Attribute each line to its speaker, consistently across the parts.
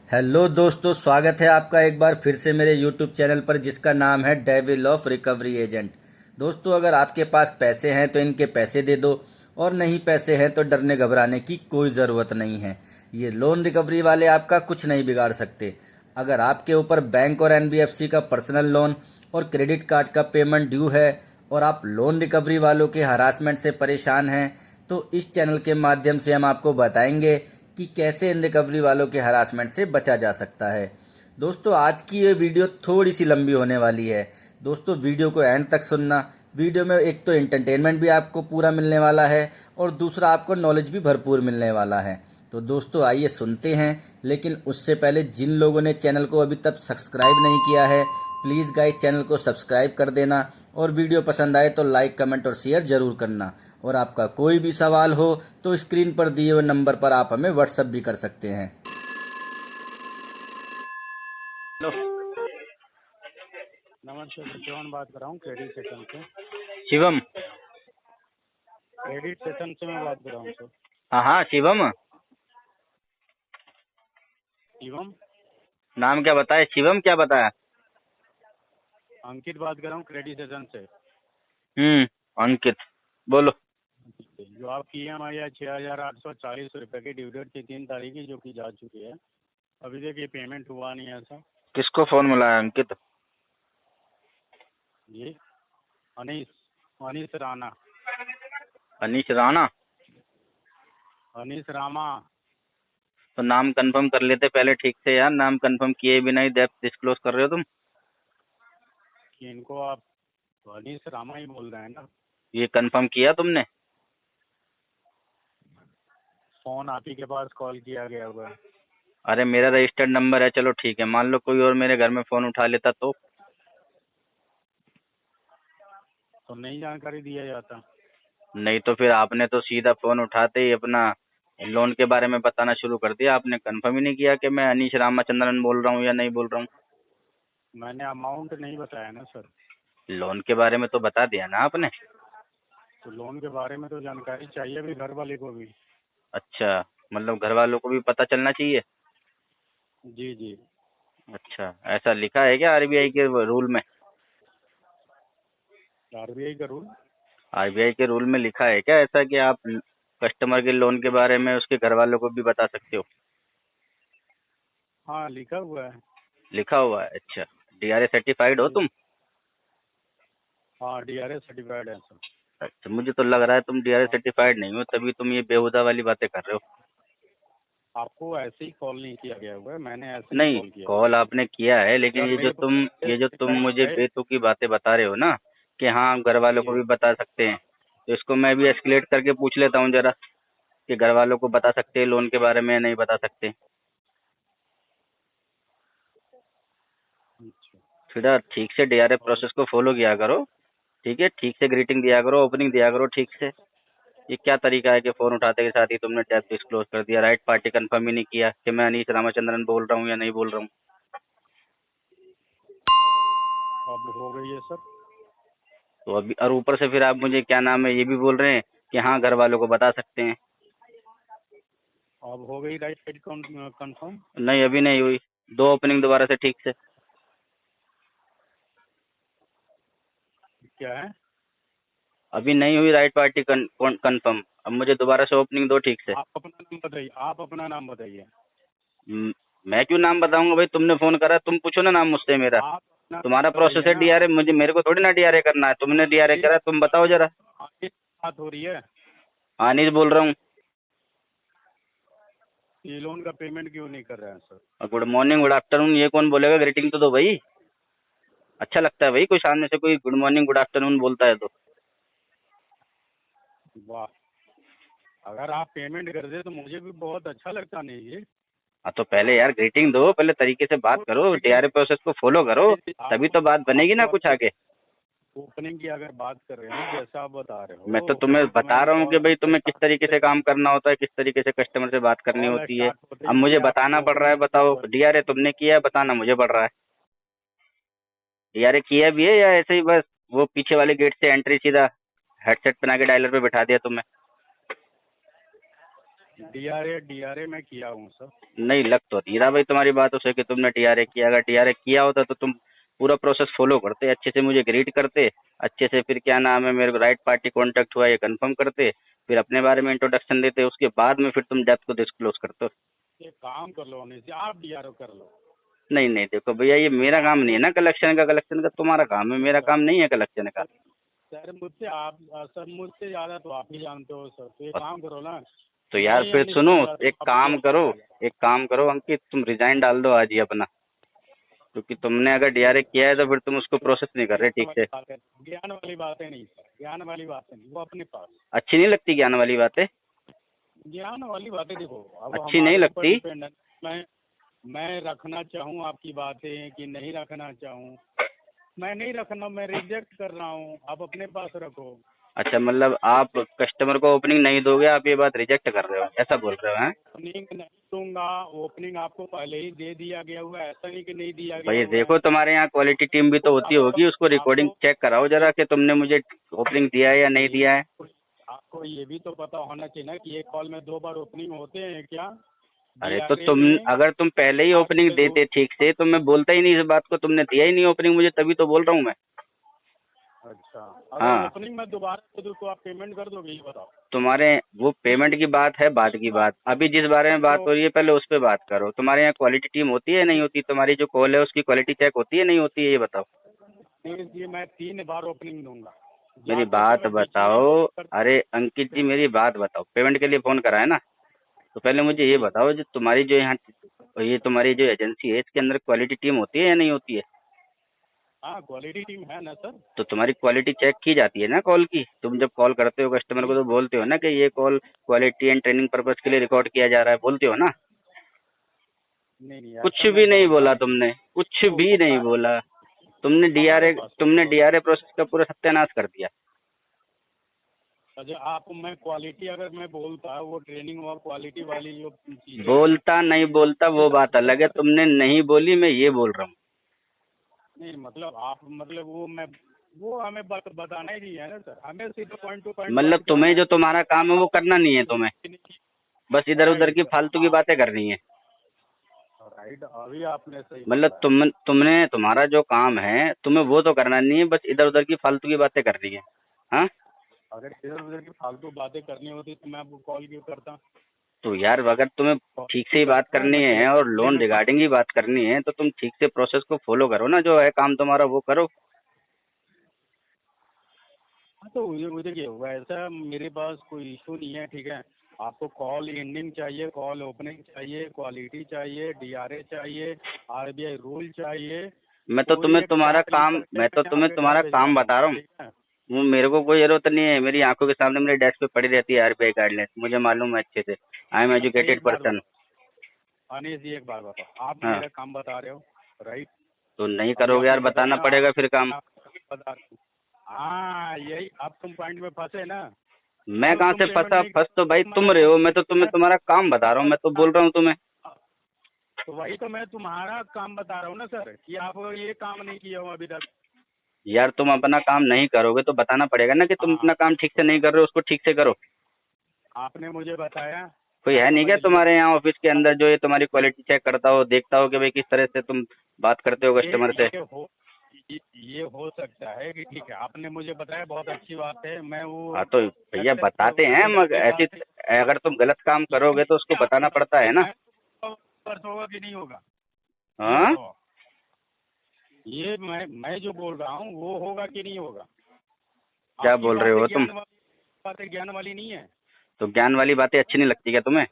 Speaker 1: Hello दोस्तों, स्वागत है आपका एक बार फिर से मेरे यूट्यूब चैनल पर जिसका नाम है डेविल ऑफ रिकवरी एजेंट। दोस्तों, अगर आपके पास पैसे हैं तो इनके पैसे दे दो, और नहीं पैसे हैं तो डरने घबराने की कोई ज़रूरत नहीं है। ये लोन रिकवरी वाले आपका कुछ नहीं बिगाड़ सकते। अगर आपके ऊपर बैंक और एनबीएफसी का पर्सनल लोन और क्रेडिट कार्ड का पेमेंट ड्यू है और आप लोन रिकवरी वालों के हरासमेंट से परेशान हैं, तो इस चैनल के माध्यम से हम आपको बताएंगे कि कैसे इन रिकवरी वालों के हरासमेंट से बचा जा सकता है। दोस्तों, आज की ये वीडियो थोड़ी सी लंबी होने वाली है। दोस्तों, वीडियो को एंड तक सुनना। वीडियो में एक तो एंटरटेनमेंट भी आपको पूरा मिलने वाला है और दूसरा आपको नॉलेज भी भरपूर मिलने वाला है। तो दोस्तों, आइए सुनते हैं। लेकिन उससे पहले जिन लोगों ने चैनल को अभी तक सब्सक्राइब नहीं किया है, प्लीज़ गाइस चैनल को सब्सक्राइब कर देना, और वीडियो पसंद आए तो लाइक, कमेंट और शेयर जरूर करना। और आपका कोई भी सवाल हो तो स्क्रीन पर दिए हुए नंबर पर आप हमें व्हाट्सएप भी कर सकते हैं। हेलो।
Speaker 2: नमस्ते सर, शिवन बात कर रहा हूँ क्रेडिट सेशन से।
Speaker 1: शिवम।
Speaker 2: क्रेडिट सेशन से मैं बात कर रहा हूँ सर।
Speaker 1: हाँ हाँ, शिवम।
Speaker 2: शिवम।
Speaker 1: नाम क्या बताया? शिवम क्या बताया?
Speaker 2: अंकित बात कर रहा हूँ क्रेडिट सेशन से।
Speaker 1: अंकित, बोलो।
Speaker 2: जो आपकी EMI है 6,840 रुपये की, ड्यू डेट थी 3 तारीख की, जो कि जा चुकी है। अभी तक ये पेमेंट हुआ नहीं है सर।
Speaker 1: किसको फोन मिलाया अंकित?
Speaker 2: जी, अनीस अनीस राणा।
Speaker 1: अनीश राणा।
Speaker 2: अनीस रामा।
Speaker 1: तो नाम कंफर्म कर लेते पहले ठीक से यार। नाम कंफर्म किए बिना ही डेप्थ डिस्क्लोज कर रहे हो तुम।
Speaker 2: कि इनको आप अनीस रामा ही बोल रहे हैं ना?
Speaker 1: ये कंफर्म किया तुमने?
Speaker 2: फोन आप ही के पास कॉल किया गया हुआ है।
Speaker 1: अरे मेरा रजिस्टर्ड नंबर है, चलो ठीक है। मान लो कोई और मेरे घर में फोन उठा लेता तो?
Speaker 2: तो नहीं जानकारी दिया जाता।
Speaker 1: नहीं तो फिर आपने तो सीधा फोन उठाते ही अपना लोन के बारे में बताना शुरू कर दिया। आपने कंफर्म ही नहीं किया कि मैं अनीश रामाचंद्रन बोल रहा हूँ या नहीं बोल रहा हूँ।
Speaker 2: मैंने अमाउंट नहीं बताया ना सर।
Speaker 1: लोन के बारे में तो बता दिया ना आपने।
Speaker 2: तो लोन के बारे में तो जानकारी चाहिए भी घर वाले को भी।
Speaker 1: अच्छा, मतलब घर वालों को भी पता चलना चाहिए।
Speaker 2: जी जी।
Speaker 1: अच्छा, ऐसा लिखा है क्या आरबीआई के रूल में?
Speaker 2: RBI का रूल।
Speaker 1: आरबीआई के रूल में लिखा है क्या ऐसा कि आप कस्टमर के लोन के बारे में उसके घर वालों को भी बता सकते हो?
Speaker 2: हाँ, लिखा हुआ है।
Speaker 1: लिखा हुआ है? अच्छा। डीआरए सर्टिफाइड हो तुम?
Speaker 2: हाँ, DRA सर्टिफाइड है सर।
Speaker 1: अच्छा, मुझे तो लग रहा है तुम डीआरए सर्टिफाइड नहीं हो, तभी तुम ये बेहुदा वाली बातें कर रहे हो।
Speaker 2: आपको ऐसे ही कॉल नहीं किया गया हुआ है, मैंने ऐसे नहीं
Speaker 1: नहीं,
Speaker 2: कॉल किया हुआ
Speaker 1: कॉल
Speaker 2: है।
Speaker 1: आपने किया है, लेकिन
Speaker 2: अगर
Speaker 1: ये जो
Speaker 2: मेरे
Speaker 1: तुम ये जो तुम मुझे
Speaker 2: है,
Speaker 1: बेतुकी बातें बता रहे हो ना कि हाँ हम घर वालों को
Speaker 2: जी।
Speaker 1: भी बता सकते हैं, तो इसको मैं भी एस्केलेट करके पूछ लेता हूँ जरा कि घर वालों को बता सकते हैं लोन के बारे में या नहीं बता सकते।
Speaker 2: अच्छा।
Speaker 1: फिर आप ठीक से डीआरए
Speaker 2: और
Speaker 1: प्रोसेस को फॉलो किया करो। ठीक है, ठीक से ग्रीटिंग दिया करो, ओपनिंग दिया करो ठीक से। ये क्या तरीका है कि फोन उठाते के साथ ही तुमने टैब डिस्क्लोज कर दिया, राइट पार्टी कंफर्म ही नहीं किया कि मैं अनीश रामाचंद्रन बोल रहा हूँ या नहीं बोल रहा हूँ।
Speaker 2: अब हो गई है सर।
Speaker 1: तो अभी और ऊपर से फिर आप मुझे क्या नाम है ये भी बोल रहे हैं कि हाँ घर वालों को बता सकते हैं।
Speaker 2: अब हो गई राइट साइड कंफर्म।
Speaker 1: नहीं, अभी नहीं हुई। दो ओपनिंग दोबारा से ठीक से।
Speaker 2: क्या है?
Speaker 1: अभी नहीं हुई राइट पार्टी कंफर्म। अब मुझे दोबारा से ओपनिंग दो ठीक से।
Speaker 2: आप अपना नाम बताइए, आप अपना नाम बताइए।
Speaker 1: मैं क्यों नाम बताऊंगा भाई? तुमने फोन करा, तुम पूछो ना नाम मुझसे मेरा।
Speaker 2: आप अपना
Speaker 1: तुम्हारा
Speaker 2: नाम
Speaker 1: प्रोसेस
Speaker 2: बताइए
Speaker 1: है
Speaker 2: ना।
Speaker 1: डीआरए, मुझे मेरे को थोड़ी ना डीआरए करना है। तुमने डीआरए करा, तुम बताओ जरा।
Speaker 2: आपकी बात हो रही है।
Speaker 1: अनिल बोल रहा हूँ।
Speaker 2: ये लोन का पेमेंट क्यों नहीं कर रहे हैं sir?
Speaker 1: Good morning, good afternoon ये कौन बोलेगा? ग्रीटिंग तो दो भाई। अच्छा लगता है भाई कोई सामने से कोई गुड मॉर्निंग गुड आफ्टरनून बोलता है तो।
Speaker 2: वाह, अगर आप पेमेंट कर दे तो मुझे भी बहुत अच्छा लगता। नहीं ये
Speaker 1: हाँ तो पहले यार ग्रीटिंग दो, पहले तरीके से बात करो, डीआरए प्रोसेस को फॉलो करो, तभी तो बात बनेगी ना कुछ आगे।
Speaker 2: ओपनिंग की अगर बात कर रहे हैं, जैसा आप बता रहे
Speaker 1: मैं
Speaker 2: हो
Speaker 1: तो तुम्हें
Speaker 2: ओपनिंग तो
Speaker 1: बता
Speaker 2: मैंने
Speaker 1: रहा हूँ कि
Speaker 2: कॉल
Speaker 1: भाई तुम्हें किस तरीके से काम करना होता है, किस तरीके से कस्टमर से बात करनी
Speaker 2: कॉल
Speaker 1: होती है।
Speaker 2: स्टार्ट होते
Speaker 1: अब
Speaker 2: ही
Speaker 1: मुझे
Speaker 2: मैंने
Speaker 1: बताना
Speaker 2: आपको
Speaker 1: पड़ रहा है,
Speaker 2: ओपनिंग किया
Speaker 1: बताओ
Speaker 2: हुआ है।
Speaker 1: डीआरए तुमने किया है, बताना मुझे पड़ रहा है। डीआरए किया भी है या ऐसे ही बस वो पीछे वाले गेट से एंट्री सीधा हेडसेट पहना के डायलर पे बिठा दिया तुम्हें?
Speaker 2: डीआरए मैं किया हूँ सर।
Speaker 1: नहीं, लग तो नहीं रहा भाई तुम्हारी बातों से कि तुमने डीआरए किया। अगर डीआरए किया होता तो तुम पूरा प्रोसेस फॉलो करते, अच्छे से मुझे ग्रीट करते, अच्छे से फिर क्या नाम है मेरे को राइट पार्टी कांटेक्ट हुआ ये कंफर्म करते, फिर अपने बारे में इंट्रोडक्शन देते, उसके बाद में फिर तुम डेप्थ को डिस्क्लोज करते हो।
Speaker 2: एक काम कर लो अनिश जी, आप डीआरओ कर लो।
Speaker 1: नहीं नहीं, देखो भैया ये मेरा काम नहीं है ना कलेक्शन का, कलेक्शन का तुम्हारा काम है, मेरा काम नहीं है कलेक्शन का।
Speaker 2: सर मुझसे आप सर मुझसे ज़्यादा तो आप ही जानते हो सर, तो एक काम करो ना।
Speaker 1: तो यार
Speaker 2: नहीं
Speaker 1: फिर
Speaker 2: अनिश
Speaker 1: सुनो,
Speaker 2: जी, आप
Speaker 1: एक
Speaker 2: आप
Speaker 1: काम करो,
Speaker 2: बोल
Speaker 1: एक काम करो अंकित, तुम रिजाइन डाल दो आज ही अपना, क्योंकि तुमने अगर डीआरए किया है तो फिर तुम उसको प्रोसेस नहीं कर रहे ठीक से।
Speaker 2: ज्ञान वाली बातें नहीं सर, ज्ञान वाली बातें नहीं, वो अपने पास।
Speaker 1: अच्छी नहीं लगती ज्ञान वाली बातें?
Speaker 2: ज्ञान वाली बातें देखो, अब
Speaker 1: अच्छी नहीं
Speaker 2: हमारे ऊपर
Speaker 1: लगती?
Speaker 2: डिपेंड है। मैं रखना चाहूँ आपकी बातें कि नहीं रखना चाहूँ, मैं नहीं रखना, मैं रिजेक्ट कर रहा हूँ, आप अपने पास रखो।
Speaker 1: अच्छा, मतलब आप कस्टमर को ओपनिंग नहीं दोगे, आप ये बात रिजेक्ट कर रहे हो, ऐसा बोल रहे हो हैं?
Speaker 2: ओपनिंग नहीं दूंगा, ओपनिंग आपको पहले ही दे दिया गया हुआ है, ऐसा नहीं कि नहीं दिया गया
Speaker 1: भाई
Speaker 2: हुआ है।
Speaker 1: देखो, तुम्हारे यहाँ क्वालिटी टीम भी तो होती
Speaker 2: आपको
Speaker 1: होगी, उसको रिकॉर्डिंग
Speaker 2: आपको
Speaker 1: चेक कराओ जरा कि तुमने मुझे ओपनिंग दिया है या नहीं दिया है।
Speaker 2: आपको ये भी तो पता होना चाहिए ना कि एक कॉल में 2 बार ओपनिंग होते हैं क्या?
Speaker 1: अरे तो
Speaker 2: डीआरए
Speaker 1: तुम,
Speaker 2: में
Speaker 1: अगर तुम पहले ही ओपनिंग
Speaker 2: आपके
Speaker 1: देते ठीक से तो मैं बोलता ही नहीं इस बात को, तुमने दिया ही नहीं ओपनिंग मुझे, तभी तो बोल रहा हूँ मैं।
Speaker 2: अच्छा, अगर
Speaker 1: हाँ,
Speaker 2: ओपनिंग में दोबारा दे दूँ तो आप पेमेंट कर दोगे, ये बताओ।
Speaker 1: तुम्हारे वो पेमेंट की बात है, बाद की बात, अभी जिस बारे में बात
Speaker 2: तो
Speaker 1: हो रही है पहले उस पर बात करो। तुम्हारे यहाँ क्वालिटी टीम होती है नहीं होती? तुम्हारी जो कॉल है उसकी क्वालिटी चेक होती है नहीं होती है, ये बताओ।
Speaker 2: ये मैं 3 बार ओपनिंग दूंगा,
Speaker 1: मेरी
Speaker 2: जाते
Speaker 1: बात
Speaker 2: समय बीच में
Speaker 1: बताओ।
Speaker 2: करते
Speaker 1: अरे अंकित जी, मेरी बात बताओ, पेमेंट के लिए फोन करा है ना, तो पहले मुझे ये
Speaker 2: जी।
Speaker 1: बताओ, जो तुम्हारी जो यहाँ, ये तुम्हारी जो एजेंसी है इसके अंदर क्वालिटी टीम होती है या नहीं होती है?
Speaker 2: हाँ, क्वालिटी टीम है ना सर।
Speaker 1: तो तुम्हारी क्वालिटी चेक की जाती है ना कॉल की? तुम जब कॉल करते हो कस्टमर को
Speaker 2: नहीं
Speaker 1: तो बोलते हो ना कि ये call quality and training purpose के लिए रिकॉर्ड किया जा रहा है, बोलते हो ना?
Speaker 2: नहीं नहीं,
Speaker 1: कुछ
Speaker 2: ऐसा
Speaker 1: भी
Speaker 2: मैं
Speaker 1: नहीं
Speaker 2: बोलता
Speaker 1: बोला
Speaker 2: नहीं,
Speaker 1: तुमने, कुछ
Speaker 2: वो
Speaker 1: भी नहीं
Speaker 2: होता है
Speaker 1: बोला। तुमने
Speaker 2: हमारे
Speaker 1: डीआरए,
Speaker 2: पास
Speaker 1: तुमने
Speaker 2: तो।
Speaker 1: डीआरए प्रोसेस का पूरा सत्यानाश कर दिया।
Speaker 2: अच्छा, आप मैं क्वालिटी अगर मैं बोलता, वो ट्रेनिंग और क्वालिटी वाली जो चीज़ें हैं,
Speaker 1: बोलता नहीं बोलता वो बात अलग है, तुमने नहीं बोली, मैं ये बोल रहा हूँ।
Speaker 2: नहीं मतलब आप मतलब वो हमें बताना ही नहीं है ना सर, हमें सीधे पॉइंट टू पॉइंट
Speaker 1: मतलब
Speaker 2: बात करना
Speaker 1: तुम्हें
Speaker 2: है।
Speaker 1: जो तुम्हारा काम है वो करना नहीं है तुम्हें, बस इधर उधर
Speaker 2: राइट
Speaker 1: की
Speaker 2: सर,
Speaker 1: फालतू की
Speaker 2: हाँ
Speaker 1: बातें करनी है।
Speaker 2: राइट, अभी आपने सही
Speaker 1: मतलब
Speaker 2: पकड़ा है।
Speaker 1: तुमने, तुम्हारा जो काम है तुम्हें वो तो करना नहीं है, बस इधर उधर की फालतू की बातें करनी है। हाँ,
Speaker 2: अगर इधर उधर की फालतू बातें करनी होती तो मैं आपको कॉल क्यों करता?
Speaker 1: तो यार अगर तुम्हें
Speaker 2: कॉल
Speaker 1: ठीक से
Speaker 2: क्यों
Speaker 1: ही बात
Speaker 2: करता,
Speaker 1: करनी
Speaker 2: मैं
Speaker 1: है और
Speaker 2: क्लियर
Speaker 1: लोन
Speaker 2: में बात।
Speaker 1: रिगार्डिंग ही बात करनी है तो तुम ठीक से प्रोसेस को फॉलो करो ना, जो है काम तुम्हारा वो करो।
Speaker 2: हाँ तो वो देखिए, वैसा मेरे पास कोई इशू नहीं है, ठीक है। आपको कॉल एंडिंग चाहिए, कॉल ओपनिंग चाहिए, क्वालिटी चाहिए, डीआरए चाहिए, आरबीआई रूल चाहिए,
Speaker 1: मैं तो
Speaker 2: कोई
Speaker 1: तुम्हें
Speaker 2: एक
Speaker 1: तुम्हारा
Speaker 2: चार्ट लिख
Speaker 1: काम,
Speaker 2: करके
Speaker 1: मैं तो
Speaker 2: मैं
Speaker 1: तुम्हें
Speaker 2: आपके घर
Speaker 1: तुम्हारा
Speaker 2: भिजवा
Speaker 1: काम बता
Speaker 2: दूंगा,
Speaker 1: रहा हूँ।
Speaker 2: ठीक है।
Speaker 1: वो मेरे को कोई जरूरत नहीं है, मेरी आंखों के सामने मेरे डेस्क पे पड़ी रहती है आरबीआई गाइडलाइंस, मुझे मालूम है अच्छे से। आई एम
Speaker 2: अच्छा
Speaker 1: एजुकेटेड
Speaker 2: एक बात
Speaker 1: पर्सन।
Speaker 2: बताओ अनिश जी, एक बात बताओ, आप
Speaker 1: हाँ,
Speaker 2: मेरा काम बता रहे हो, राइट?
Speaker 1: तो नहीं
Speaker 2: अभी
Speaker 1: करोगे यार,
Speaker 2: आपने
Speaker 1: बताना
Speaker 2: बताया
Speaker 1: पड़ेगा फिर काम।
Speaker 2: आप बता रहे हो। हाँ यही, अब तुम पॉइंट में फंसे ना।
Speaker 1: मैं
Speaker 2: कल
Speaker 1: कहाँ
Speaker 2: तुम
Speaker 1: से
Speaker 2: पेमेंट
Speaker 1: फंसा?
Speaker 2: नहीं
Speaker 1: फंस तो
Speaker 2: करोगे
Speaker 1: भाई
Speaker 2: तो
Speaker 1: तुम
Speaker 2: मैं
Speaker 1: रहे हो, मैं तो तुम्हें
Speaker 2: मैं
Speaker 1: तुम्हारा काम बता रहा हूँ, मैं तो बोल रहा हूँ तुम्हें।
Speaker 2: तो वही तो मैं तुम्हारा काम बता रहा हूँ ना सर, कि आप ये काम नहीं किए हो अभी तक।
Speaker 1: यार तुम अपना काम नहीं करोगे तो बताना पड़ेगा ना कि तुम
Speaker 2: हाँ
Speaker 1: अपना काम ठीक से नहीं कर रहे हो, उसको ठीक से करो।
Speaker 2: आपने मुझे बताया,
Speaker 1: कोई
Speaker 2: मैं
Speaker 1: है नहीं क्या
Speaker 2: समझ लिया।
Speaker 1: तुम्हारे यहाँ ऑफिस के अंदर जो ये तुम्हारी क्वालिटी चेक करता हो, देखता हो कि भाई किस तरह से तुम बात करते हो
Speaker 2: ये
Speaker 1: कस्टमर से?
Speaker 2: ये हो ये हो सकता है कि ठीक है, आपने मुझे बताया, बहुत अच्छी बात है, मैं वो
Speaker 1: हाँ तो भैया
Speaker 2: ऐसे
Speaker 1: बताते हैं, मगर
Speaker 2: की
Speaker 1: ऐसी,
Speaker 2: बात है।
Speaker 1: अगर तुम गलत काम करोगे तो उसको बताना पड़ता है ना।
Speaker 2: पर्स होगा कि नहीं होगा, ये
Speaker 1: हाँ,
Speaker 2: बताओ। ये मैं जो बोल रहा हूँ वो होगा कि नहीं होगा?
Speaker 1: क्या
Speaker 2: आपकी
Speaker 1: बोल रहे
Speaker 2: बातें
Speaker 1: हो तुम?
Speaker 2: ज्ञान वाली, बातें ज्ञान वाली नहीं है।
Speaker 1: तो ज्ञान वाली बातें अच्छी नहीं लगती क्या तुम्हें?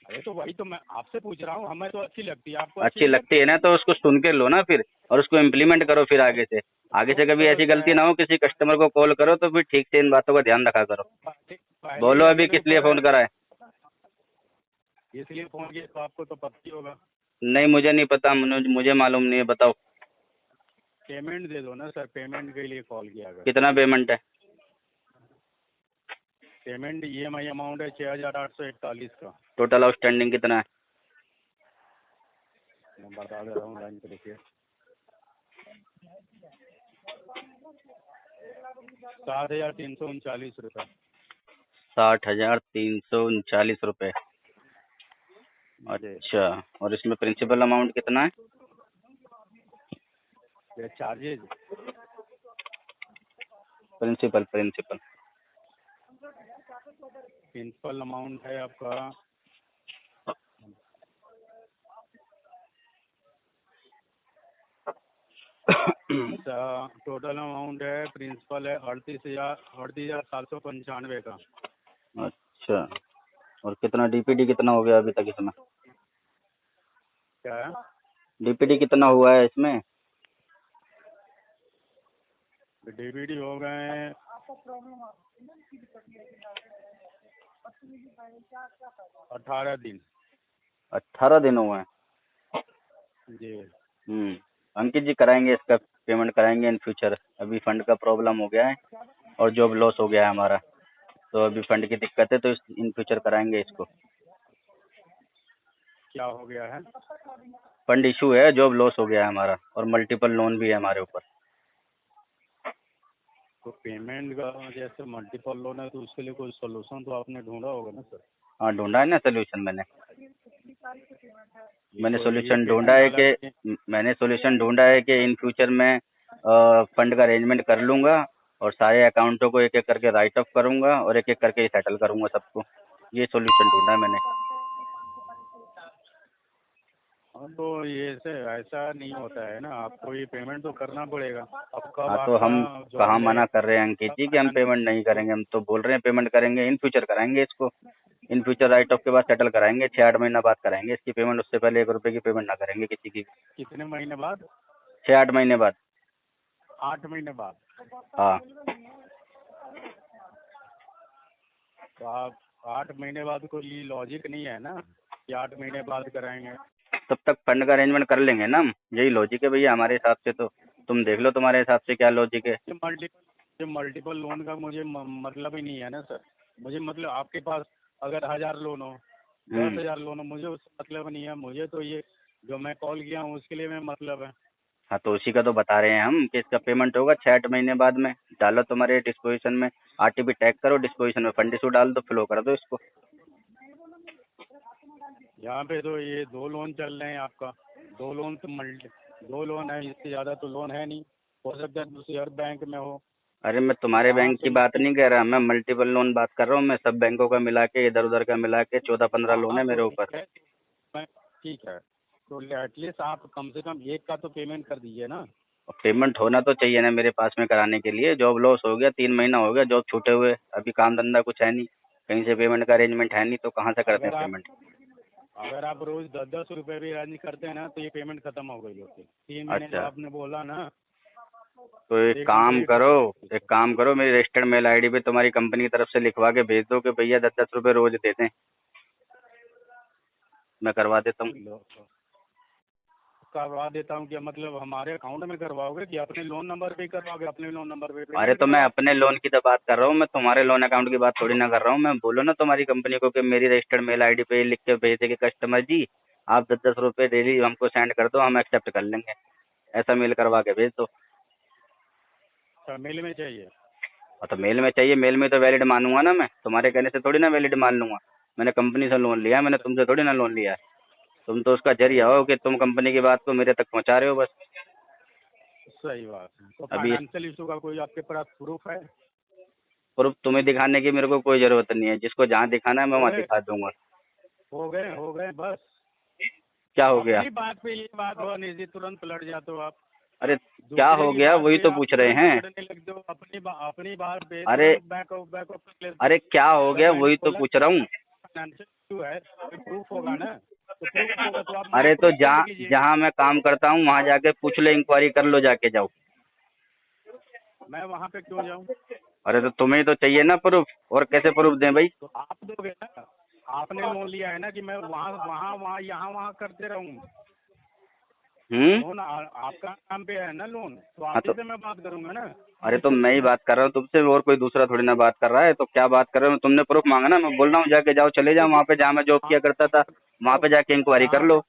Speaker 2: अरे तो वही तो मैं आपसे पूछ रहा हूँ, हमें तो अच्छी लगती है, आपको अच्छी
Speaker 1: अच्छी
Speaker 2: नहीं
Speaker 1: लगती है
Speaker 2: लगती?
Speaker 1: ना, तो उसको सुन के लो ना फिर, और उसको इम्प्लीमेंट करो फिर आगे से। आगे से कभी
Speaker 2: हो
Speaker 1: ऐसी
Speaker 2: सकता
Speaker 1: गलती
Speaker 2: है
Speaker 1: ना हो, किसी कस्टमर को कॉल करो तो फिर ठीक से इन बातों का ध्यान रखा करो।
Speaker 2: पहले ही
Speaker 1: बोलो अभी
Speaker 2: अपने
Speaker 1: किस लिए
Speaker 2: ऊपर
Speaker 1: फोन
Speaker 2: है,
Speaker 1: करा है?
Speaker 2: इसलिए फोन किया, तो आपको तो पता ही होगा।
Speaker 1: नहीं मुझे नहीं पता, मुझे मालूम नहीं है, बताओ।
Speaker 2: पेमेंट दे दो ना सर, पेमेंट के लिए कॉल किया अगर।
Speaker 1: कितना पेमेंट है?
Speaker 2: पेमेंट ईएमआई अमाउंट है 6,841 का।
Speaker 1: टोटल आउटस्टैंडिंग कितना है?
Speaker 2: मैं बता दे रहा हूँ, लाइन पे देखिए। 7,339 रुपये।
Speaker 1: 60,339 रुपये।
Speaker 2: जी।
Speaker 1: अच्छा, और इसमें प्रिंसिपल अमाउंट कितना है?
Speaker 2: ये चार्जेज
Speaker 1: प्रिंसिपल
Speaker 2: प्रिंसिपल अमाउंट है आपका टोटल अमाउंट है प्रिंसिपल है 38,795 का।
Speaker 1: अच्छा, और कितना डीपीडी कितना हो गया अभी तक इसमें?
Speaker 2: क्या है?
Speaker 1: डीपीडी कितना हुआ है इसमें?
Speaker 2: डीवीडी हो गए हैं 18 दिन।
Speaker 1: 18 दिन हुए हैं।
Speaker 2: जी।
Speaker 1: अंकित जी, कराएंगे इसका पेमेंट कराएंगे इन फ्यूचर। अभी फंड का प्रॉब्लम हो गया है और जॉब लॉस हो गया है हमारा, तो अभी फंड की दिक्कत है, तो इन फ्यूचर कराएंगे इसको।
Speaker 2: क्या हो गया है?
Speaker 1: फंड इशू है, जॉब लॉस हो गया है हमारा, और मल्टीपल लोन भी है हमारे ऊपर।
Speaker 2: तो पेमेंट का जैसे मल्टीपल लोन है तो उसके लिए कोई सोल्यूशन तो आपने ढूंढा होगा ना सर?
Speaker 1: हाँ, ढूंढा है ना सोल्यूशन। मैंने
Speaker 2: तो
Speaker 1: सोल्यूशन
Speaker 2: ये
Speaker 1: ढूंढा
Speaker 2: पेमेंट
Speaker 1: है
Speaker 2: वाला
Speaker 1: कि इन फ्यूचर मैं फंड का अरेंजमेंट कर लूंगा और सारे अकाउंटों को एक एक करके राइट ऑफ करूंगा और एक एक करके सेटल करूंगा सबको। ये सोल्यूशन ढूंढा है मैंने।
Speaker 2: हाँ, तो ये से ऐसा नहीं होता है ना, आपको ये पेमेंट तो करना पड़ेगा। अब कब
Speaker 1: हाँ, तो
Speaker 2: आपका
Speaker 1: हम
Speaker 2: जॉब
Speaker 1: कहाँ
Speaker 2: लगेगा
Speaker 1: मना कर रहे हैं अंकित जी कि हम पेमेंट नहीं करेंगे? हम तो बोल रहे हैं पेमेंट करेंगे, इन फ्यूचर कराएंगे इसको। इन फ्यूचर राइट ऑफ के बाद सेटल कराएंगे, 6-8 महीना बाद कराएंगे इसकी पेमेंट। उससे पहले 1 रुपए की पेमेंट ना करेंगे किसी की।
Speaker 2: कितने महीने बाद?
Speaker 1: 6-8 महीने बाद।
Speaker 2: 8 महीने बाद।
Speaker 1: हाँ।
Speaker 2: तो आप 8 महीने बाद कोई लॉजिक नहीं है ना कि 8 महीने बाद कराएंगे।
Speaker 1: तब तक फंड का अरेंजमेंट कर लेंगे ना हम। यही लॉजिक है भैया हमारे हिसाब से। तो तुम देख लो तुम्हारे हिसाब से क्या लॉजिक है।
Speaker 2: ये मल्टीपल लोन का मुझे मतलब ही नहीं है ना सर। मुझे मतलब आपके पास अगर 1000 लोन हो, 10,000 लोन हो, मुझे उससे मतलब नहीं है। मुझे तो ये जो मैं कॉल किया हूँ उसके लिए मैं मतलब है।
Speaker 1: हाँ, तो उसी का तो बता रहे हैं हम कि इसका पेमेंट होगा 6-8 महीने बाद में। डालो तुम्हारे डिस्पोजिशन में, आरटीपी टैग करो, डिस्पोजिशन में फंड इशू डाल दो, फ्लो कर दो इसको।
Speaker 2: यहाँ पे तो ये 2 लोन चल रहे हैं आपका। 2 लोन तो 2 लोन है, इससे ज़्यादा तो लोन है नहीं। हो सकता है दूसरे हर बैंक में हो।
Speaker 1: अरे, मैं तुम्हारे
Speaker 2: वहाँ
Speaker 1: बैंक
Speaker 2: पे
Speaker 1: की बात नहीं कह रहा, मैं मल्टीपल लोन बात कर रहा हूँ। मैं सब बैंकों का मिला के, इधर उधर का मिला के 14-15 लोन
Speaker 2: हाँ
Speaker 1: है
Speaker 2: तो
Speaker 1: मेरे
Speaker 2: ठीक
Speaker 1: ऊपर।
Speaker 2: है। ठीक है, तो एटलीस्ट आप कम से कम एक का तो पेमेंट कर दीजिए ना।
Speaker 1: पेमेंट होना तो चाहिए ना मेरे पास में कराने के लिए। जॉब लॉस हो गया, 3 महीना हो गया जॉब छूटे हुए। अभी काम धंधा कुछ है नहीं, कहीं से पेमेंट का अरेंजमेंट है नहीं, तो कहाँ से करते
Speaker 2: अगर
Speaker 1: हैं
Speaker 2: आप
Speaker 1: पेमेंट?
Speaker 2: अगर आप रोज 10-10 रुपए भी अर्न करते हैं ना तो ये पेमेंट खत्म हो गई होती। 3 महीने जो
Speaker 1: अच्छा,
Speaker 2: आपने बोला ना,
Speaker 1: तो एक
Speaker 2: एकदम
Speaker 1: काम
Speaker 2: लेट हो
Speaker 1: करो,
Speaker 2: गई।
Speaker 1: एक काम करो, मेरी रजिस्टर्ड मेल आईडी पे तुम्हारी कंपनी की तरफ से लिखवा के भेज दो कि भैया 10-10 रुपये रोज दे दें, मैं करवा देता हूँ।
Speaker 2: लो, करवा देता हूँ। क्या मतलब हमारे अकाउंट में करवाओगे कि अपने लोन नंबर पे ही करवाओगे? अपने लोन नंबर पे
Speaker 1: अरे,
Speaker 2: पेमेंट
Speaker 1: तो मैं
Speaker 2: करवाओ।
Speaker 1: अपने लोन की तो बात कर रहा हूँ, मैं तुम्हारे लोन अकाउंट की बात थोड़ी ना कर रहा हूँ। मैं बोलो ना तुम्हारी कंपनी को कि मेरी रजिस्टर्ड मेल आईडी पे लिख के भेज दे कि कस्टमर जी, आप 10-10 रुपये डेली हमको सेंड कर दो, हम एक्सेप्ट कर लेंगे। ऐसा मेल करवा के भेज दो।
Speaker 2: अच्छा, मेल में चाहिए?
Speaker 1: और तो मेल में चाहिए, मेल में तो वैलिड मानूंगा ना मैं, तुम्हारे कहने से थोड़ी ना वैलिड मान लूंगा। मैंने कंपनी से लोन लिया है, मैंने तुमसे थोड़ी ना लोन लिया है। तुम तो उसका जरिया हो कि तुम कंपनी की बात को मेरे तक पहुंचा रहे हो बस।
Speaker 2: सही बात है। तो
Speaker 1: अभी
Speaker 2: फाइनेंशियल इशू का कोई आपके पास प्रूफ है?
Speaker 1: प्रूफ तुम्हें दिखाने की मेरे को कोई जरूरत नहीं है। जिसको जहाँ दिखाना है मैं
Speaker 2: हो
Speaker 1: वहाँ
Speaker 2: गए
Speaker 1: दिखा दूंगा।
Speaker 2: हो गए बस।
Speaker 1: क्या हो गया?
Speaker 2: अपनी बात पे ये बात हो नहीं, तुरंत पलट जाते हो आप।
Speaker 1: अरे, क्या
Speaker 2: दूसरे
Speaker 1: हो
Speaker 2: की
Speaker 1: गया
Speaker 2: बात
Speaker 1: वही
Speaker 2: पे
Speaker 1: तो
Speaker 2: आप
Speaker 1: पूछ रहे
Speaker 2: तुरंत
Speaker 1: हैं।
Speaker 2: लड़ने लगते हो। अपनी बात पे
Speaker 1: अरे,
Speaker 2: तुरंत बैक ऑफ कर लेते हो।
Speaker 1: अरे क्या हो
Speaker 2: जब
Speaker 1: गया
Speaker 2: मैंने
Speaker 1: वही तो
Speaker 2: बोला
Speaker 1: पूछ रहा हूँ।
Speaker 2: फाइनेंशियल इशू है तो प्रूफ होगा ना। तो प्रूफ होगा तो आप मुझे
Speaker 1: अरे, तो
Speaker 2: प्रूफ सेंड
Speaker 1: जहाँ
Speaker 2: कीजिए।
Speaker 1: जहाँ मैं काम करता हूँ वहाँ जाके पूछ लो, इंक्वायरी कर लो, जाके जाओ।
Speaker 2: मैं वहाँ पे क्यों जाऊँ?
Speaker 1: अरे, तो तुम्हें तो चाहिए ना प्रूफ, और कैसे प्रूफ दें भाई?
Speaker 2: तो आप दोगे ना। आपने लोन लिया है ना कि मैं वहाँ वहाँ वहाँ यहाँ वहाँ करते रहूँ। लोन आपका नाम पे है ना लोन, तो आप ही
Speaker 1: तो
Speaker 2: से मैं बात करूंगा ना।
Speaker 1: अरे, तो मैं ही बात कर रहा हूँ तुमसे, और कोई दूसरा थोड़ी ना बात कर रहा है। तो क्या बात कर रहे हो? तुमने प्रूफ मांगा ना, मैं बोल रहा हूँ जाके जाओ, चले जाओ वहाँ पे जहाँ मैं जॉब किया करता था, वहाँ पे जाके इंक्वायरी कर लो।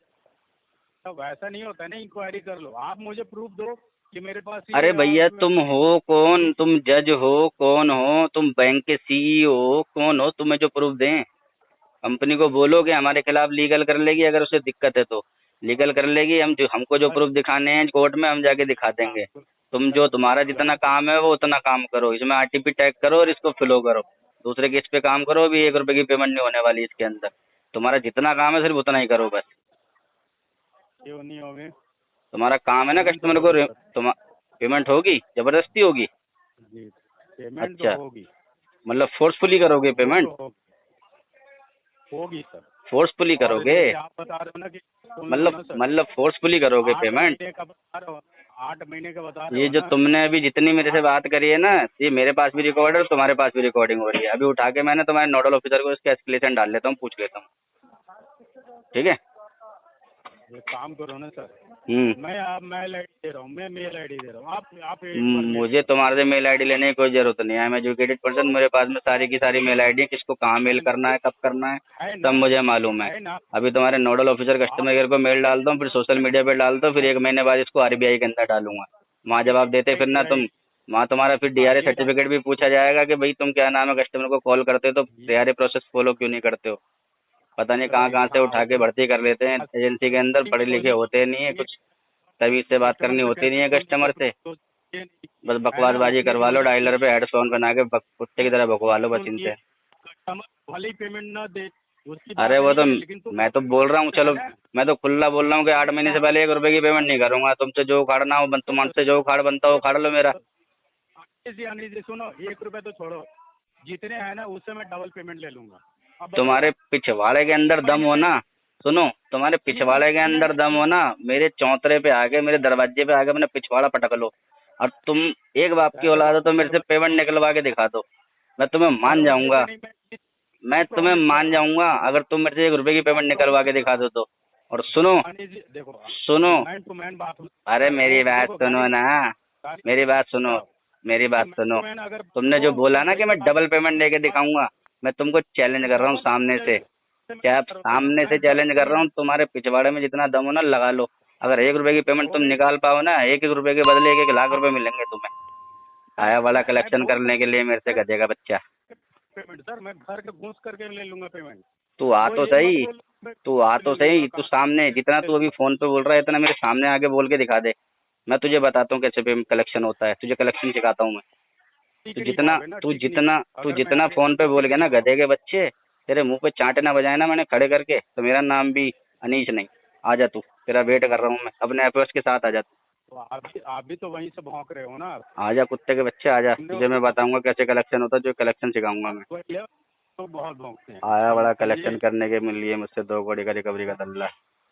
Speaker 2: तो वैसा नहीं होता है ना, इंक्वायरी कर लो। आप मुझे प्रूफ दो ये मेरे पास
Speaker 3: अरे
Speaker 2: ये
Speaker 3: भैया
Speaker 2: आप
Speaker 3: तुम हो कौन? तुम जज हो? कौन हो तुम? बैंक के सीईओ हो? कौन हो? तुम्हें जो प्रूफ दें। कंपनी को बोलो कि हमारे खिलाफ लीगल कर लेगी, अगर उसे दिक्कत है तो लीगल कर लेगी। हम जो हमको जो प्रूफ दिखाने हैं कोर्ट में हम जाके दिखा देंगे। तुम जो तुम्हारा जितना काम है वो उतना काम करो, इसमें आरटीपी टैग करो और इसको फ्लो करो। दूसरे केस पे काम करो, अभी 1 रुपए की पेमेंट नहीं होने वाली इसके अंदर। तुम्हारा जितना काम है सिर्फ उतना ही करो बस।
Speaker 2: क्यों नहीं होगी?
Speaker 3: तुम्हारा काम है ना
Speaker 2: पेमेंट तो
Speaker 3: कस्टमर को
Speaker 2: होगी सर।
Speaker 3: तुम पेमेंट होगी, जबरदस्ती होगी?
Speaker 2: जी, पेमेंट तो
Speaker 3: अच्छा,
Speaker 2: होगी।
Speaker 3: मतलब फोर्सफुली करोगे
Speaker 2: वो
Speaker 3: पेमेंट?
Speaker 2: तो होगी सर।
Speaker 3: फोर्सफुली
Speaker 2: और
Speaker 3: करोगे?
Speaker 2: जैसे आप बता रहे हो ना कि सुन लो ना सर,
Speaker 3: मतलब फोर्सफुली करोगे
Speaker 2: 8
Speaker 3: पेमेंट?
Speaker 2: महीने का बता रहे हो, 8 महीने का बता रहे
Speaker 3: ये
Speaker 2: हो
Speaker 3: जो
Speaker 2: ना।
Speaker 3: तुमने अभी जितनी मेरे से बात करी है ना, ये मेरे पास भी रिकॉर्ड है और तुम्हारे पास भी रिकॉर्डिंग हो रही है। अभी उठा के मैंने तुम्हारे नोडल ऑफिसर को इसका एस्केलेशन डाल लेता हूँ, पूछ लेता हूँ। ठीक है?
Speaker 2: एक काम करो ना सर,
Speaker 3: हम्म।
Speaker 2: मैं आप मेल आईडी दे रहा हूँ, मैं मेल आईडी दे रहा हूँ, आप एक बार मेल
Speaker 3: मुझे तुम्हारे से मेल आईडी लेने की कोई जरूरत नहीं है। मैं एजुकेटेड पर्सन, मेरे पास में सारी की सारी मेल आईडी है, किसको कहाँ मेल करना है, कब करना है,
Speaker 2: है
Speaker 3: सब
Speaker 2: ना,
Speaker 3: मुझे मालूम है।
Speaker 2: है ना।
Speaker 3: अभी तुम्हारे नोडल ऑफिसर कस्टमर केयर को मेल डालता हूँ, फिर सोशल मीडिया पे डालता हूँ, फिर 1 महीने बाद इसको आरबीआई के अंदर डालूंगा। वहाँ जवाब देते फिर ना तुम, वहाँ तुम्हारा फिर डीआरए
Speaker 2: ये
Speaker 3: सर्टिफिकेट भी पूछा जाएगा कि भाई तुम क्या नाम है, कस्टमर को कॉल करते हो तो डीआरए प्रोसेस फॉलो क्यों नहीं करते हो। पता नहीं कहाँ कहाँ से
Speaker 2: हाँ
Speaker 3: उठा के भर्ती कर लेते हैं एजेंसी के अंदर, पढ़े लिखे होते नहीं है कुछ, तभी से बात
Speaker 2: कस्टमर
Speaker 3: करनी
Speaker 2: से
Speaker 3: होती नहीं है
Speaker 2: कहते
Speaker 3: कस्टमर से।
Speaker 2: तो ये
Speaker 3: बस
Speaker 2: है ना,
Speaker 3: बकवासबाजी
Speaker 2: उसमें
Speaker 3: करवा लो, डायलर पे हेडफोन बना के कुत्ते की तरह भगवा लो बस
Speaker 2: सुनिए,
Speaker 3: इनसे।
Speaker 2: कस्टमर वाली पेमेंट ना दे, उसकी
Speaker 3: अरे
Speaker 2: बात
Speaker 3: वो तो
Speaker 2: नहीं है, लेकिन तुम
Speaker 3: मैं तो बोल रहा हूँ, चलो
Speaker 2: है ना।
Speaker 3: मैं तो खुला बोल रहा हूँ कि 8 महीने से पहले 1 रुपए की पेमेंट नहीं करूंगा। तुमसे जो उखाड़ना हो, तुमसे जो उखाड़ बनता हो उखाड़ लो मेरा।
Speaker 2: यानी जी सुनो, 1 रुपए तो छोड़ो, जितने हैं ना उससे मैं डबल पेमेंट ले लूंगा। अब बताओ।
Speaker 3: तुम्हारे पिछवाड़े के अंदर दम हो ना, सुनो, तुम्हारे पिछवाड़े के अंदर दम हो ना, मेरे चौतरे पे आके, मेरे दरवाजे पे आके मैंने पिछवाड़ा पटक लो, और तुम एक बाप की औलाद हो तो मेरे से पेमेंट निकलवा के दिखा दो, मैं तुम्हें मान जाऊंगा। मैं तुम्हें मान जाऊंगा अगर तुम मेरे से 1 रुपए की पेमेंट निकलवा के दिखा दो तो। और सुनो,
Speaker 2: देखो,
Speaker 3: सुनो,
Speaker 2: मैन टू मैन बात
Speaker 3: अरे मेरी बात सुनो ना, मेरी बात सुनो, मेरी बात सुनो।
Speaker 2: अगर
Speaker 3: तुमने जो बोला ना कि मैं डबल पेमेंट लेके दिखाऊंगा, मैं तुमको चैलेंज कर रहा हूँ सामने से, क्या सामने से चैलेंज कर रहा हूँ, तुम्हारे पिछवाड़े में जितना दम हो ना लगा लो। अगर 1 रुपए की पेमेंट तुम निकाल पाओ ना, 1-1 रुपए के बदले 1-1 लाख रुपए मिलेंगे तुम्हें, आया वाला कलेक्शन करने के लिए मेरे से गधे का बच्चा।
Speaker 2: पेमेंट सर, मैं घर के घूस करके ले लूंगा पेमेंट।
Speaker 3: तू आ तो
Speaker 2: ये मत
Speaker 3: सही,
Speaker 2: बोलो
Speaker 3: तू आ तो सही, तू सामने जितना तू अभी फोन पे बोल रहा है इतना मेरे सामने आके बोल के दिखा दे। मैं तुझे बताता हूँ कैसे पेमेंट कलेक्शन होता है, तुझे कलेक्शन सिखाता हूँ मैं। तू जितना फोन पे बोल गया ना गधे के बच्चे, तेरे मुंह पे चांटे ना बजाए ना मैंने खड़े करके, तो मेरा नाम भी अनीश नहीं। आजा तू, तेरा वेट कर रहा हूँ मैं, अपने एफर्ट्स के साथ आजा तू।
Speaker 2: तो आप भी तो वहीं से भौंक रहे हो ना।
Speaker 3: आजा कुत्ते के बच्चे आजा, तुझे मैं बताऊंगा कैसे कलेक्शन होता है, जो कलेक्शन सिखाऊंगा मैं।
Speaker 2: तो बहुत भौंकते हैं।
Speaker 3: आया बड़ा
Speaker 2: तो
Speaker 3: कलेक्शन
Speaker 2: ये
Speaker 3: करने के लिए मुझसे 2 करोड़ का रिकवरी का दल्ला।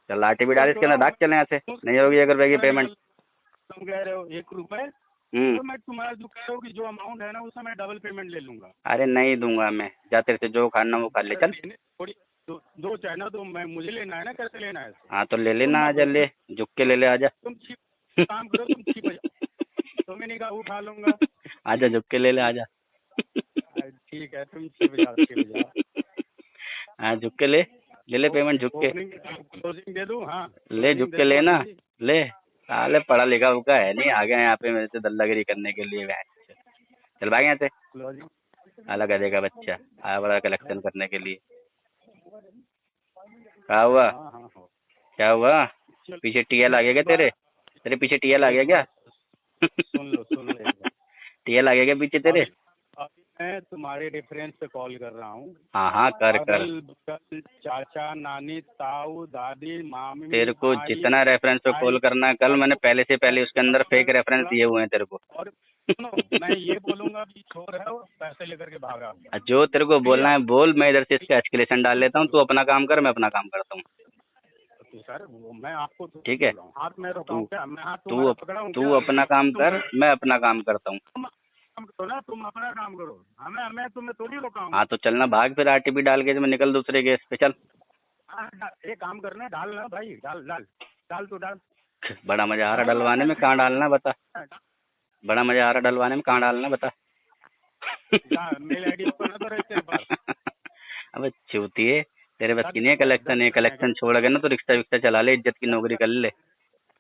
Speaker 3: चल लाठी भी डाल इसके अंदर, भाग चले यहाँ से, नहीं होगी 1 रुपए की पेमेंट।
Speaker 2: तुम कह रहे हो 1 रुपए, तो मैं तुम्हारा जो कह रहा हूँ कि जो अमाउंट है ना उससे मैं डबल पेमेंट ले लूंगा।
Speaker 3: अरे नहीं दूंगा मैं, जा तेरे से जो खाना वो खा ले चल।
Speaker 2: थोड़ी दो चाहे ना, तो मैं मुझे लेना है ना, कैसे लेना है?
Speaker 3: हाँ तो ले लेना, आजा ले, झुक के ले ले आजा।
Speaker 2: तुम छिप काम करो, तुम छिप जाओ, तो मैंने कहा उठा लूंगा।
Speaker 3: आजा झुक के ले ले आजा।
Speaker 2: ठीक है, तुम छिप जाओ।
Speaker 3: हाँ झुक के ले ले पेमेंट झुक के
Speaker 2: क्लोजिंग दे दूं? हाँ
Speaker 3: ले, झुक के लेना ले। साले पढ़ा लिखा हुआ है नहीं, आ गया यहाँ पे मेरे से दल्लागिरी करने के लिए। चल भाग यहाँ से,
Speaker 2: क्लोजिंग
Speaker 3: अलग गधे बच्चा आया बड़ा कलेक्शन करने के लिए। क्या हुआ?
Speaker 2: हाँ हाँ हाँ।
Speaker 3: क्या हुआ? पीछे टीएल आ गया क्या तेरे? तेरे पीछे टीएल आ गया क्या?
Speaker 2: सुन लो एक बार।
Speaker 3: टीएल आ गया क्या पीछे तेरे?
Speaker 2: अभी मैं तुम्हारे रेफरेंस पे कॉल कर रहा हूँ।
Speaker 3: हाँ हाँ कर कर।
Speaker 2: अगल चाचा, नानी, ताऊ, दादी, मामी,
Speaker 3: तेरे को
Speaker 2: भाई,
Speaker 3: जितना रेफरेंस पे कॉल करना है कल, मैंने पहले से पहले उसके अंदर फेक रेफरेंस दिए हुए हैं तेरे को।
Speaker 2: और सुनो, मैं ये बोलूंगा कि चोर है वो, पैसे लेकर के भागा।
Speaker 3: जो तेरे को बोलना है बोल, मैं इधर से इसका एस्केलेशन डाल लेता हूँ, तू अपना काम कर, मैं अपना काम करता हूँ।
Speaker 2: तो सर मैं आपको
Speaker 3: ठीक है,
Speaker 2: हाथ में रोकाऊं क्या? मैं हाथ
Speaker 3: तू
Speaker 2: तुम्हारा पकड़ाऊं
Speaker 3: तू
Speaker 2: क्या?
Speaker 3: अपना काम कर, मैं अपना काम करता हूँ।
Speaker 2: तुम करो ना, तुम अपना काम करो, मैं तुम्हें थोड़ी रोकाऊं।
Speaker 3: हाँ तो चलना, भाग फिर आरटीपी डाल के मैं निकल दूसरे केस पे चल।
Speaker 2: एक काम करना, डालना भाई, डाल डाल डाल तो डाल।
Speaker 3: बड़ा मजा आ रहा डलवाने में, कहाँ डालना बता? बड़ा मजा आ रहा डलवाने में, कहाँ डालना बता?
Speaker 2: मेल आईडी ओपन तो रहते पर।
Speaker 3: अब चूतिए, तेरे बस की नहीं कलेक्शन है, कलेक्शन छोड़ के ना तो रिक्शा विक्शा चला ले, इज्जत की नौकरी कर ले।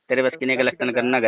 Speaker 3: तेरे बस की नहीं कलेक्शन करना।